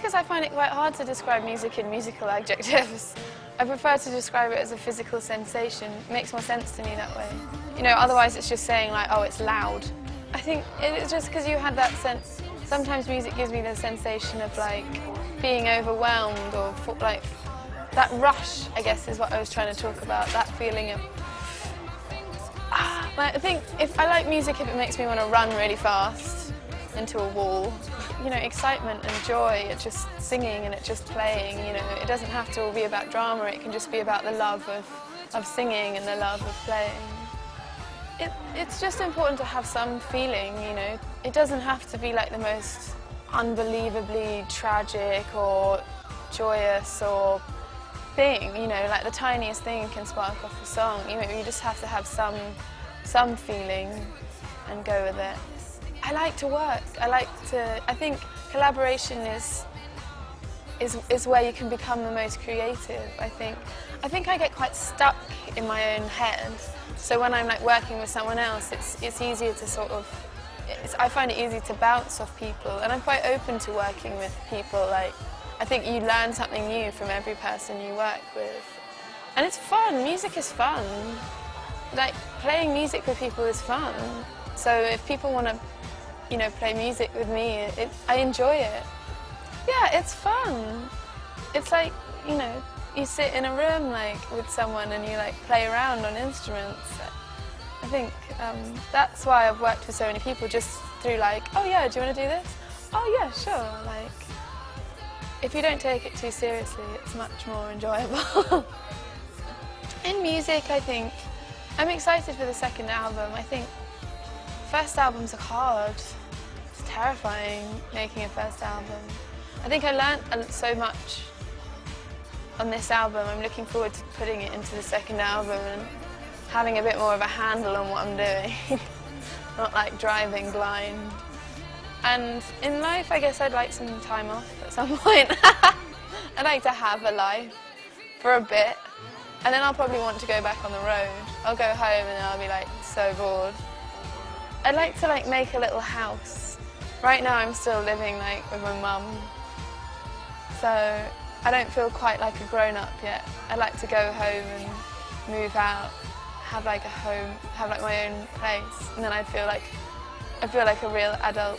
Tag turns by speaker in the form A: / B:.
A: because I find it quite hard to describe music in musical adjectives. I prefer to describe it as a physical sensation. It makes more sense to me that way. You know, otherwise it's just saying like, oh, it's loud. I think it's just because you had that sense. Sometimes music gives me the sensation of like being overwhelmed or like that rush, I guess, is what I was trying to talk about. That feeling of, I think if I like music if it makes me want to run really fast into a wall. You know, excitement and joy at just singing and at just playing, you know. It doesn't have to all be about drama, it can just be about the love of singing and the love of playing. It's just important to have some feeling, you know. It doesn't have to be like the most unbelievably tragic or joyous or thing, you know, like the tiniest thing can spark off a song. You know, you just have to have some feeling and go with it. I like to work. I think collaboration is where you can become the most creative, I think. I think I get quite stuck in my own head. So when I'm like working with someone else, it's easier to sort of, I find it easy to bounce off people, and I'm quite open to working with people. Like, I think you learn something new from every person you work with. And it's fun, music is fun. Like, playing music with people is fun. So if people want to, you know, play music with me, I enjoy it. Yeah, it's fun. It's like, you know, you sit in a room like with someone and you like play around on instruments. I think that's why I've worked with so many people, just through like, oh yeah, do you want to do this? Oh yeah, sure. Like, if you don't take it too seriously, it's much more enjoyable. In music, I think, I'm excited for the second album. I think first albums are hard. It's terrifying making a first album. I think I learnt so much on this album. I'm looking forward to putting it into the second album and having a bit more of a handle on what I'm doing. Not like driving blind. And in life, I guess I'd like some time off at some point. I'd like to have a life for a bit. And then I'll probably want to go back on the road. I'll go home and I'll be like so bored. I'd like to like make a little house. Right now I'm still living like with my mum, so I don't feel quite like a grown-up yet. I'd like to go home and move out, have like a home, have like my own place, and then I feel like a real adult.